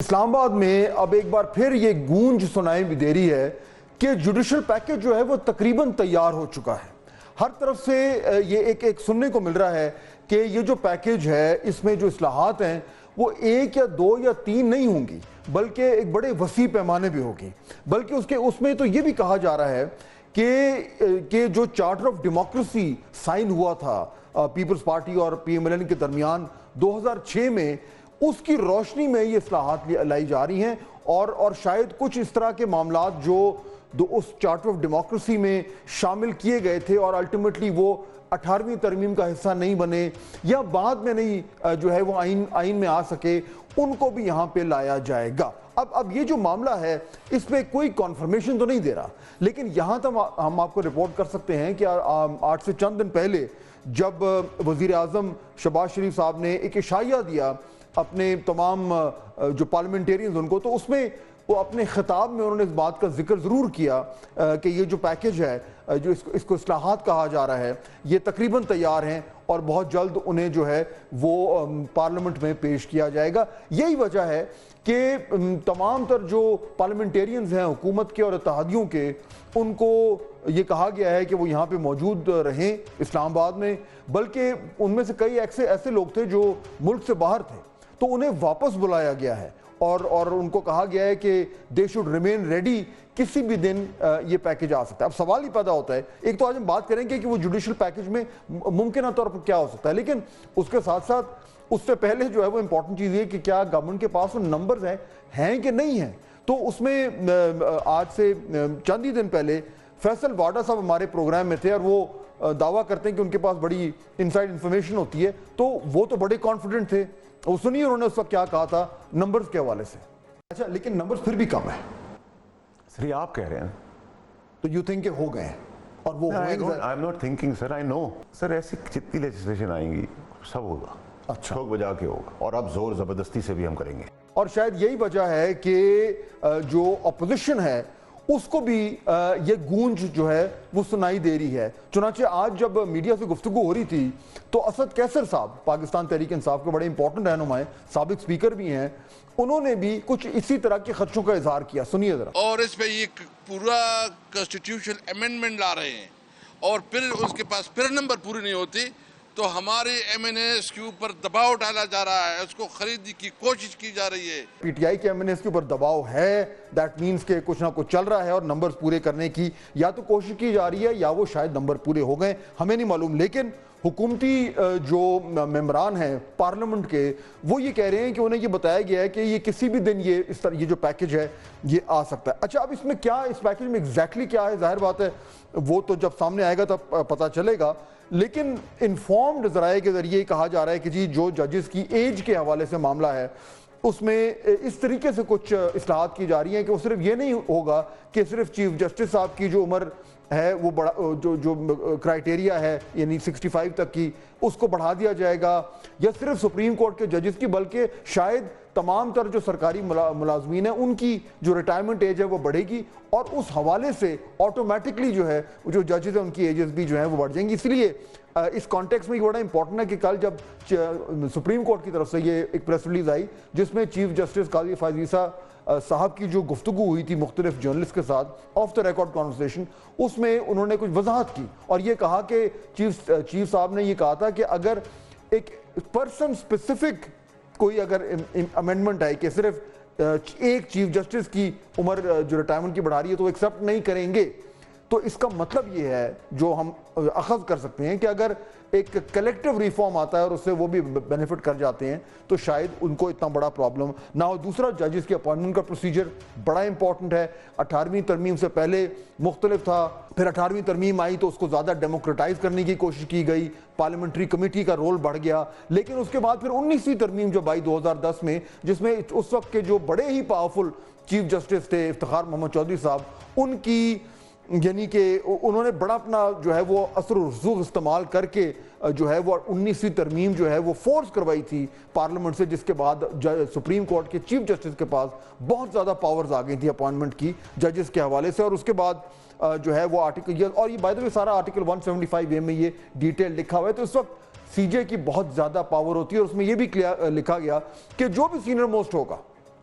اسلام آباد میں اب ایک بار پھر یہ گونج سنائی بھی دے رہی ہے کہ جوڈیشل پیکج جو ہے وہ تقریباً تیار ہو چکا ہے۔ ہر طرف سے یہ ایک سننے کو مل رہا ہے کہ یہ جو پیکج ہے اس میں جو اصلاحات ہیں وہ ایک یا دو یا تین نہیں ہوں گی بلکہ ایک بڑے وسیع پیمانے بھی ہوگی، بلکہ اس میں تو یہ بھی کہا جا رہا ہے کہ جو چارٹر آف ڈیموکریسی سائن ہوا تھا پیپلز پارٹی اور پی ایم ایل این کے درمیان 2006 میں، اس کی روشنی میں یہ اصلاحات لائی جا رہی ہیں اور شاید کچھ اس طرح کے معاملات جو اس چارٹر آف ڈیموکریسی میں شامل کیے گئے تھے اور الٹیمیٹلی وہ 18ویں ترمیم کا حصہ نہیں بنے یا بعد میں نہیں جو ہے وہ آئین میں آ سکے، ان کو بھی یہاں پہ لایا جائے گا۔ اب یہ جو معاملہ ہے اس پہ کوئی کنفرمیشن تو نہیں دے رہا، لیکن یہاں تک ہم آپ کو رپورٹ کر سکتے ہیں کہ آج سے چند دن پہلے جب وزیر اعظم شہباز شریف صاحب نے ایک عشائیہ دیا اپنے تمام جو پارلیمنٹیرینز ان کو، تو اس میں وہ اپنے خطاب میں انہوں نے اس بات کا ذکر ضرور کیا کہ یہ جو پیکج ہے جو اس کو اصلاحات کہا جا رہا ہے یہ تقریباً تیار ہیں اور بہت جلد انہیں جو ہے وہ پارلیمنٹ میں پیش کیا جائے گا۔ یہی وجہ ہے کہ تمام تر جو پارلیمنٹیرینز ہیں حکومت کے اور اتحادیوں کے، ان کو یہ کہا گیا ہے کہ وہ یہاں پہ موجود رہیں اسلام آباد میں، بلکہ ان میں سے کئی ایسے لوگ تھے جو ملک سے باہر تھے تو انہیں واپس بلایا گیا ہے اور ان کو کہا گیا ہے کہ دے شوڈ ریمین ریڈی، کسی بھی دن یہ پیکج آ سکتا ہے۔ اب سوال ہی پیدا ہوتا ہے، ایک تو آج ہم بات کریں گے کہ وہ جوڈیشل پیکج میں ممکنہ طور پر کیا ہو سکتا ہے، لیکن اس کے ساتھ ساتھ اس سے پہلے جو ہے وہ امپورٹنٹ چیز یہ کہ کیا گورنمنٹ کے پاس وہ نمبرز ہیں کہ نہیں ہیں۔ تو اس میں آج سے چند ہی دن پہلے فیصل واڈا صاحب ہمارے پروگرام میں تھے اور وہ دعویٰ کرتے ہیں کہ ان کے پاس بڑی انسائیڈ انفارمیشن ہوتی ہے، تو وہ تو بڑے کانفیڈنٹ تھے۔ وہ سنیے انہوں نے اس وقت کیا کہا تھا نمبرز کے حوالے سے۔ اچھا، لیکن نمبرز پھر بھی کم ہیں۔ سر یہ آپ کہہ رہے ہیں تو یو تھنک کہ ہو گئے ہیں اور وہ ہوئیں گے؟ آئی ایم ناٹ تھنکنگ سر، آئی نو سر ایسی جتنی لیجسلیشن آئیں گی سب ہوگا، اچھا ٹھوک بجا کے ہوگا، اور اب زور زبردستی سے بھی ہم کریں گے۔ اور شاید یہی وجہ ہے کہ جو اپوزیشن ہے اس کو بھی یہ گونج جو ہے وہ سنائی دے رہی ہے۔ چنانچہ آج جب میڈیا سے گفتگو ہو رہی تھی تو اسد کیسر صاحب، پاکستان تحریک انصاف کے بڑے امپورٹنٹ رہنما ہیں، سابق سپیکر بھی ہیں، انہوں نے بھی کچھ اسی طرح کے خدشوں کا اظہار کیا۔ سنیے ذرا۔ اور اس پہ یہ پورا کانسٹیٹیوشن امینڈمنٹ لا رہے ہیں اور پھر اس کے پاس پھر نمبر پوری نہیں ہوتی تو ہمارے ایم این ایس کے اوپر دباؤ ڈالا جا رہا ہے، اس کو خریدنے کی کوشش کی جا رہی ہے۔ پی ٹی آئی کے ایم این ایس کے اوپر دباؤ ہے، دیٹ مینس کہ کچھ نہ کچھ چل رہا ہے اور نمبرز پورے کرنے کی یا تو کوشش کی جا رہی ہے یا وہ شاید نمبر پورے ہو گئے، ہمیں نہیں معلوم۔ لیکن حکومتی جو ممبران ہیں پارلیمنٹ کے، وہ یہ کہہ رہے ہیں کہ انہیں یہ بتایا گیا ہے کہ یہ کسی بھی دن یہ جو پیکج ہے یہ آ سکتا ہے۔ اچھا، اب اس میں کیا، اس پیکج میں ایگزیکٹلی کیا ہے، ظاہر بات ہے وہ تو جب سامنے آئے گا تب پتہ چلے گا، لیکن انفارمڈ ذرائع کے ذریعے کہا جا رہا ہے کہ جی جو ججز کی ایج کے حوالے سے معاملہ ہے اس میں اس طریقے سے کچھ اصلاحات کی جا رہی ہیں کہ وہ صرف یہ نہیں ہوگا کہ صرف چیف جسٹس صاحب کی جو عمر ہے وہ بڑا جو کرائیٹیریا ہے یعنی 65 تک کی، اس کو بڑھا دیا جائے گا، یا صرف سپریم کورٹ کے ججز کی، بلکہ شاید تمام تر جو سرکاری ملازمین ہیں ان کی جو ریٹائرمنٹ ایج ہے وہ بڑھے گی، اور اس حوالے سے آٹومیٹکلی جو ہے جو ججز ہیں ان کی ایجز بھی جو ہیں وہ بڑھ جائیں گی۔ اس لیے اس کانٹیکس میں یہ بڑا امپورٹنٹ ہے کہ کل جب سپریم کورٹ کی طرف سے یہ ایک پریس ریلیز آئی جس میں چیف جسٹس قاضی فائز عیسیٰ صاحب کی جو گفتگو ہوئی تھی مختلف جرنلسٹ کے ساتھ آف دا ریکارڈ کانورسیشن، اس میں انہوں نے کچھ وضاحت کی اور یہ کہا کہ چیف صاحب نے یہ کہا تھا کہ اگر ایک پرسن اسپیسیفک کوئی اگر امینڈمنٹ ہے کہ صرف ایک چیف جسٹس کی عمر جو ریٹائرمنٹ کی بڑھا رہی ہے تو وہ ایکسیپٹ نہیں کریں گے، تو اس کا مطلب یہ ہے جو ہم اخذ کر سکتے ہیں کہ اگر ایک کلیکٹیو ریفارم آتا ہے اور اس سے وہ بھی بینیفٹ کر جاتے ہیں تو شاید ان کو اتنا بڑا پرابلم نہ ہو۔ دوسرا، ججز کی اپوائنٹمنٹ کا پروسیجر بڑا امپورٹنٹ ہے۔ 18ویں ترمیم سے پہلے مختلف تھا، پھر 18ویں ترمیم آئی تو اس کو زیادہ ڈیموکریٹائز کرنے کی کوشش کی گئی، پارلیمنٹری کمیٹی کا رول بڑھ گیا، لیکن اس کے بعد پھر 19ویں ترمیم جو آئی 2010 میں، جس میں اس وقت کے جو بڑے ہی پاورفل چیف جسٹس تھے افتخار محمد چودھری صاحب، ان کی یعنی کہ انہوں نے بڑا اپنا جو ہے وہ اثر و رسوخ استعمال کر کے جو ہے وہ 19ویں ترمیم جو ہے وہ فورس کروائی تھی پارلیمنٹ سے، جس کے بعد سپریم کورٹ کے چیف جسٹس کے پاس بہت زیادہ پاورز آ گئی تھی اپوائنٹمنٹ کی ججز کے حوالے سے، اور اس کے بعد جو ہے وہ آرٹیکل، اور یہ بائی دا وے سارا آرٹیکل 175A میں یہ ڈیٹیل لکھا ہوا ہے۔ تو اس وقت سی جے کی بہت زیادہ پاور ہوتی ہے اور اس میں یہ بھی لکھا گیا کہ جو بھی سینئر موسٹ ہوگا